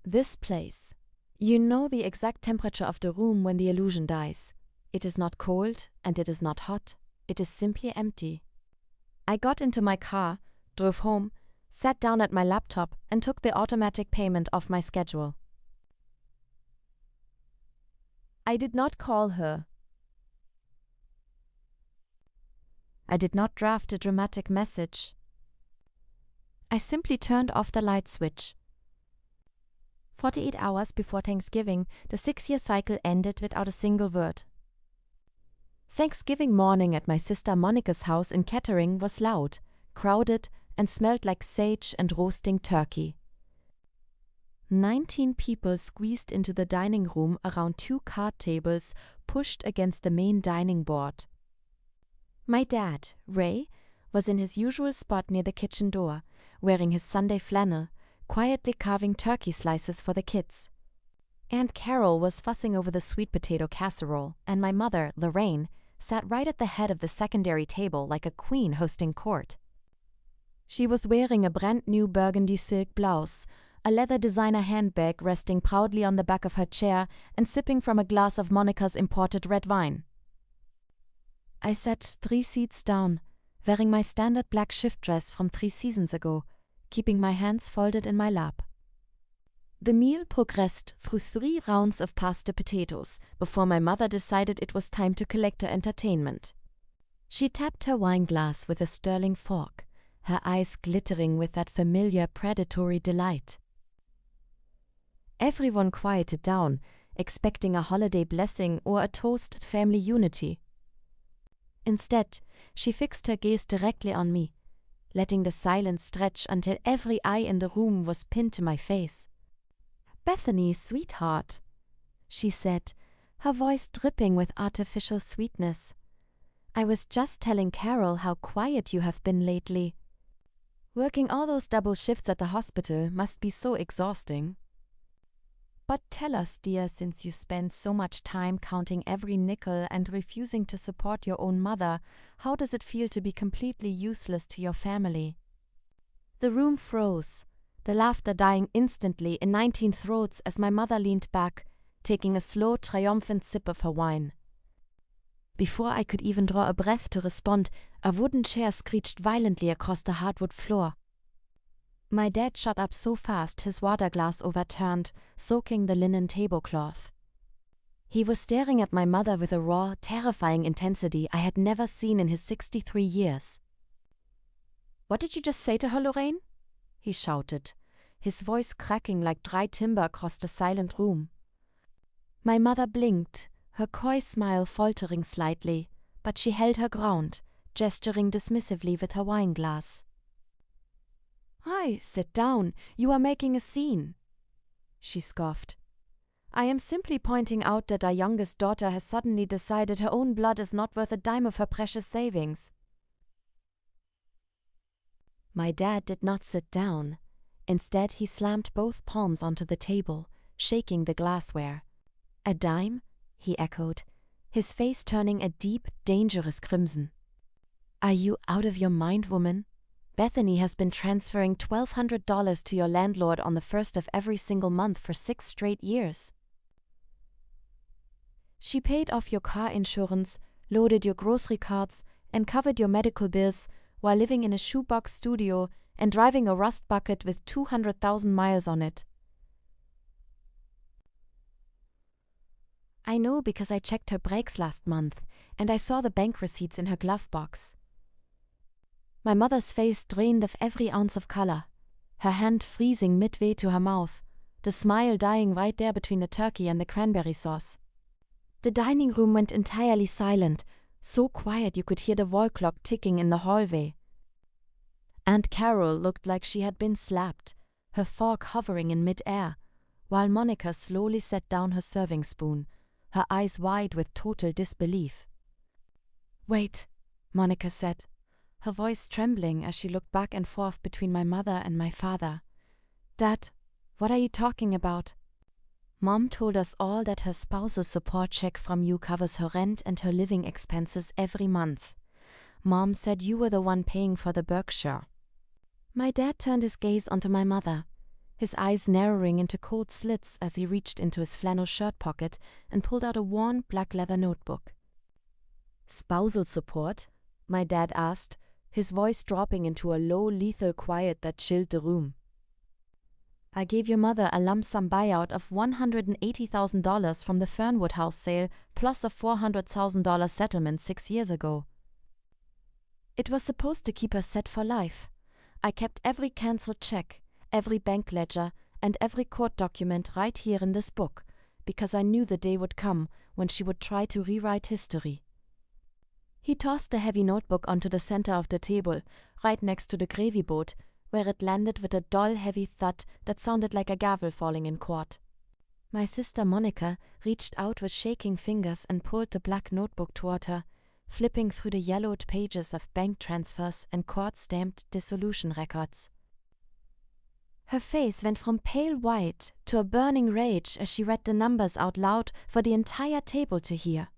This place. You know the exact temperature of the room when the illusion dies. It is not cold and it is not hot. It is simply empty. I got into my car, drove home, sat down at my laptop and took the automatic payment off my schedule. I did not call her. I did not draft a dramatic message. I simply turned off the light switch. 48 hours before Thanksgiving, the 6-year cycle ended without a single word. Thanksgiving morning at my sister Monica's house in Kettering was loud, crowded, and smelled like sage and roasting turkey. 19 people squeezed into the dining room around 2 card tables pushed against the main dining board. My dad, Ray, was in his usual spot near the kitchen door, wearing his Sunday flannel, quietly carving turkey slices for the kids. Aunt Carol was fussing over the sweet potato casserole, and my mother, Lorraine, sat right at the head of the secondary table like a queen hosting court. She was wearing a brand new burgundy silk blouse, a leather designer handbag resting proudly on the back of her chair, and sipping from a glass of Monica's imported red wine. I sat 3 seats down, wearing my standard black shift dress from 3 seasons ago, keeping my hands folded in my lap. The meal progressed through 3 rounds of pasta potatoes before my mother decided it was time to collect her entertainment. She tapped her wine glass with a sterling fork, her eyes glittering with that familiar predatory delight. Everyone quieted down, expecting a holiday blessing or a toast at family unity. Instead, she fixed her gaze directly on me, letting the silence stretch until every eye in the room was pinned to my face. "Bethany, sweetheart," she said, her voice dripping with artificial sweetness. "I was just telling Carol how quiet you have been lately. Working all those double shifts at the hospital must be so exhausting. But tell us, dear, since you spend so much time counting every nickel and refusing to support your own mother, how does it feel to be completely useless to your family?" The room froze, the laughter dying instantly in 19 throats as my mother leaned back, taking a slow, triumphant sip of her wine. Before I could even draw a breath to respond, a wooden chair screeched violently across the hardwood floor. My dad shot up so fast his water glass overturned, soaking the linen tablecloth. He was staring at my mother with a raw, terrifying intensity I had never seen in his 63 years. "What did you just say to her, Lorraine?" he shouted, his voice cracking like dry timber across the silent room. My mother blinked, her coy smile faltering slightly, but she held her ground, gesturing dismissively with her wine glass. "Hi, sit down. You are making a scene," she scoffed. "I am simply pointing out that our youngest daughter has suddenly decided her own blood is not worth a dime of her precious savings." My dad did not sit down. Instead, he slammed both palms onto the table, shaking the glassware. "A dime?" he echoed, his face turning a deep, dangerous crimson. "Are you out of your mind, woman? Bethany has been transferring $1,200 to your landlord on the 1st of every single month for 6 straight years. She paid off your car insurance, loaded your grocery carts, and covered your medical bills while living in a shoebox studio and driving a rust bucket with 200,000 miles on it. I know because I checked her brakes last month, and I saw the bank receipts in her glove box." My mother's face drained of every ounce of color, her hand freezing midway to her mouth, the smile dying right there between the turkey and the cranberry sauce. The dining room went entirely silent, so quiet you could hear the wall clock ticking in the hallway. Aunt Carol looked like she had been slapped, her fork hovering in mid-air, while Monica slowly set down her serving spoon, her eyes wide with total disbelief. "Wait," Monica said, her voice trembling as she looked back and forth between my mother and my father. "Dad, what are you talking about?" "Mom told us all that her spousal support check from you covers her rent and her living expenses every month. Mom said you were the one paying for the Berkshire." My dad turned his gaze onto my mother, his eyes narrowing into cold slits as he reached into his flannel shirt pocket and pulled out a worn black leather notebook. "Spousal support?" my dad asked, his voice dropping into a low, lethal quiet that chilled the room. "I gave your mother a lump sum buyout of $180,000 from the Fernwood House sale, plus a $400,000 settlement 6 years ago. It was supposed to keep her set for life. I kept every cancelled check, every bank ledger, and every court document right here in this book, because I knew the day would come when she would try to rewrite history." He tossed the heavy notebook onto the center of the table, right next to the gravy boat, where it landed with a dull, heavy thud that sounded like a gavel falling in court. My sister Monica reached out with shaking fingers and pulled the black notebook toward her, flipping through the yellowed pages of bank transfers and court-stamped dissolution records. Her face went from pale white to a burning rage as she read the numbers out loud for the entire table to hear.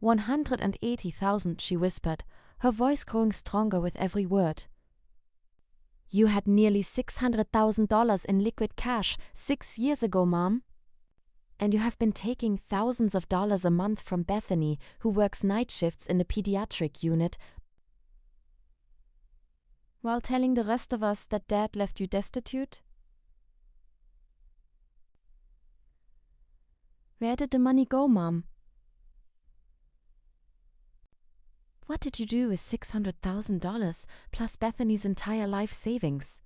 180,000, she whispered, her voice growing stronger with every word. "You had nearly $600,000 in liquid cash 6 years ago, Mom. And you have been taking thousands of dollars a month from Bethany, who works night shifts in the pediatric unit, while telling the rest of us that Dad left you destitute? Where did the money go, Mom? What did you do with $600,000 plus Bethany's entire life savings?"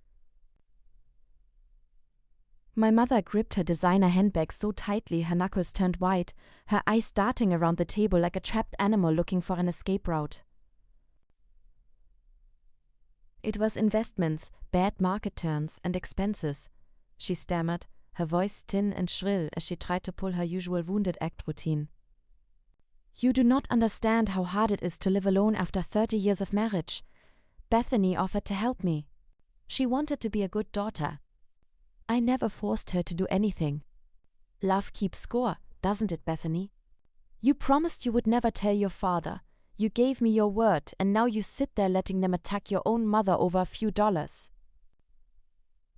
My mother gripped her designer handbag so tightly her knuckles turned white, her eyes darting around the table like a trapped animal looking for an escape route. "It was investments, bad market turns, and expenses," she stammered, her voice thin and shrill as she tried to pull her usual wounded act routine. "You do not understand how hard it is to live alone after 30 years of marriage. Bethany offered to help me. She wanted to be a good daughter. I never forced her to do anything. Love keeps score, doesn't it, Bethany? You promised you would never tell your father. You gave me your word, and now you sit there letting them attack your own mother over a few dollars."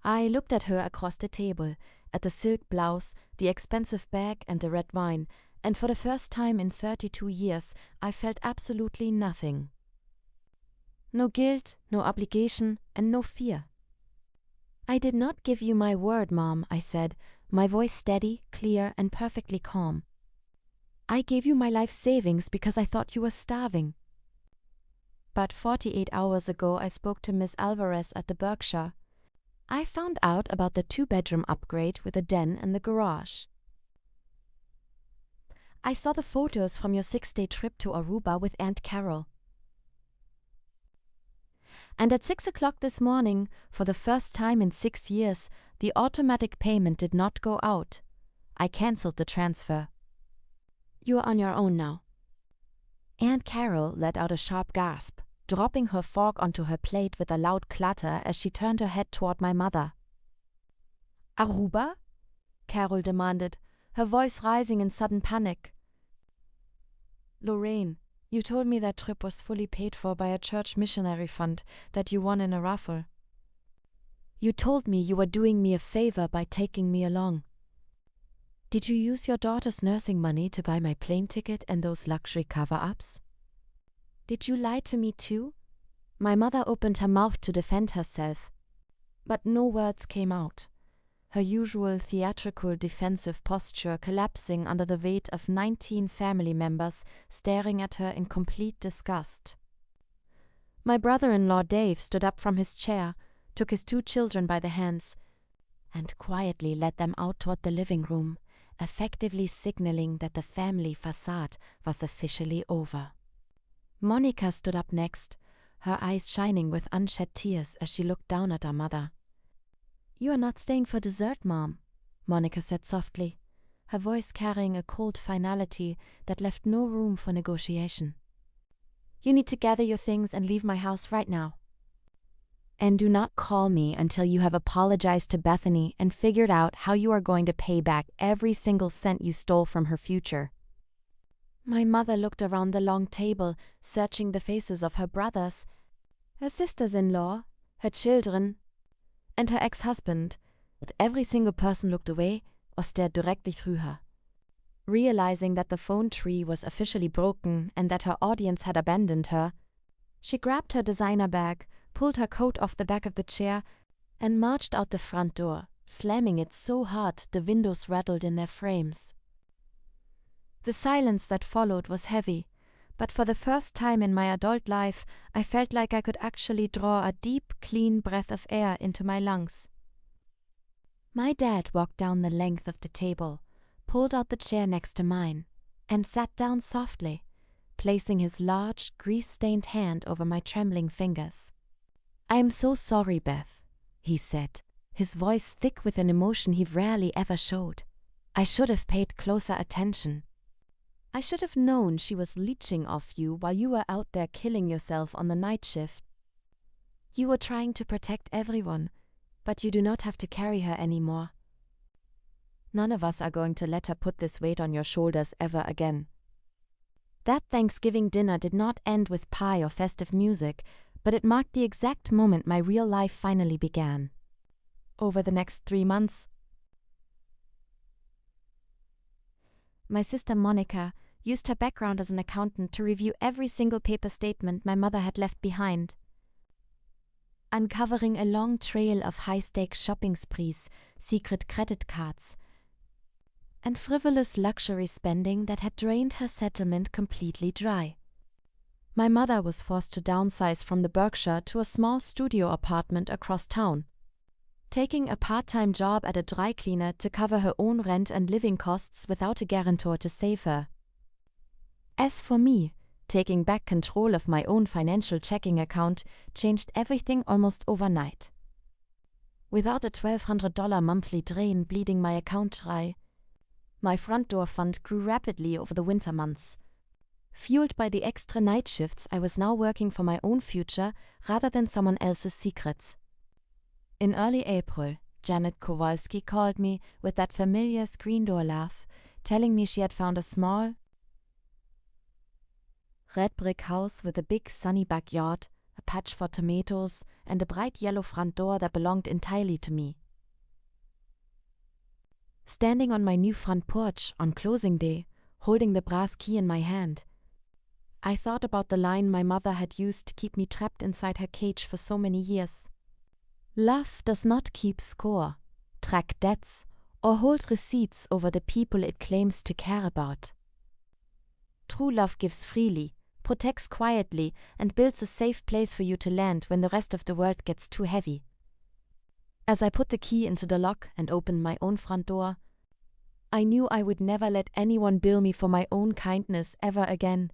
I looked at her across the table, at the silk blouse, the expensive bag, and the red wine, and for the first time in 32 years, I felt absolutely nothing. No guilt, no obligation, and no fear. "I did not give you my word, Mom," I said, my voice steady, clear, and perfectly calm. "I gave you my life savings because I thought you were starving." But 48 hours ago, I spoke to Miss Alvarez at the Berkshire. I found out about the 2-bedroom upgrade with a den in the garage. I saw the photos from your 6-day trip to Aruba with Aunt Carol. And at 6 o'clock this morning, for the first time in 6 years, the automatic payment did not go out. I cancelled the transfer. You are on your own now." Aunt Carol let out a sharp gasp, dropping her fork onto her plate with a loud clatter as she turned her head toward my mother. "Aruba?" Carol demanded, her voice rising in sudden panic. "Lorraine, you told me that trip was fully paid for by a church missionary fund that you won in a raffle. You told me you were doing me a favor by taking me along. Did you use your daughter's nursing money to buy my plane ticket and those luxury cover-ups? Did you lie to me too?" My mother opened her mouth to defend herself, but no words came out, her usual theatrical defensive posture collapsing under the weight of 19 family members staring at her in complete disgust. My brother-in-law Dave stood up from his chair, took his 2 children by the hands, and quietly led them out toward the living room, effectively signaling that the family facade was officially over. Monica stood up next, her eyes shining with unshed tears as she looked down at her mother. "You are not staying for dessert, Mom," Monica said softly, her voice carrying a cold finality that left no room for negotiation. "You need to gather your things and leave my house right now. And do not call me until you have apologized to Bethany and figured out how you are going to pay back every single cent you stole from her future." My mother looked around the long table, searching the faces of her brothers, her sisters-in-law, her children, and her ex-husband, but every single person looked away or stared directly through her. Realizing that the phone tree was officially broken and that her audience had abandoned her, she grabbed her designer bag, pulled her coat off the back of the chair, and marched out the front door, slamming it so hard the windows rattled in their frames. The silence that followed was heavy, but for the first time in my adult life, I felt like I could actually draw a deep, clean breath of air into my lungs. My dad walked down the length of the table, pulled out the chair next to mine, and sat down softly, placing his large, grease-stained hand over my trembling fingers. "I am so sorry, Beth," he said, his voice thick with an emotion he rarely ever showed. "I should have paid closer attention. I should have known she was leeching off you while you were out there killing yourself on the night shift. You were trying to protect everyone, but you do not have to carry her anymore. None of us are going to let her put this weight on your shoulders ever again." That Thanksgiving dinner did not end with pie or festive music, but it marked the exact moment my real life finally began. Over the next 3 months, my sister Monica used her background as an accountant to review every single paper statement my mother had left behind, uncovering a long trail of high-stakes shopping sprees, secret credit cards, and frivolous luxury spending that had drained her settlement completely dry. My mother was forced to downsize from the Berkshire to a small studio apartment across town, taking a part-time job at a dry cleaner to cover her own rent and living costs without a guarantor to save her. As for me, taking back control of my own financial checking account changed everything almost overnight. Without a $1,200 monthly drain bleeding my account dry, my front door fund grew rapidly over the winter months. Fueled by the extra night shifts, I was now working for my own future rather than someone else's secrets. In early April, Janet Kowalski called me with that familiar screen door laugh, telling me she had found a small, red brick house with a big sunny backyard, a patch for tomatoes, and a bright yellow front door that belonged entirely to me. Standing on my new front porch on closing day, holding the brass key in my hand, I thought about the line my mother had used to keep me trapped inside her cage for so many years. "Love does not keep score, track debts, or hold receipts over the people it claims to care about. True love gives freely, protects quietly, and builds a safe place for you to land when the rest of the world gets too heavy." As I put the key into the lock and opened my own front door, I knew I would never let anyone bill me for my own kindness ever again.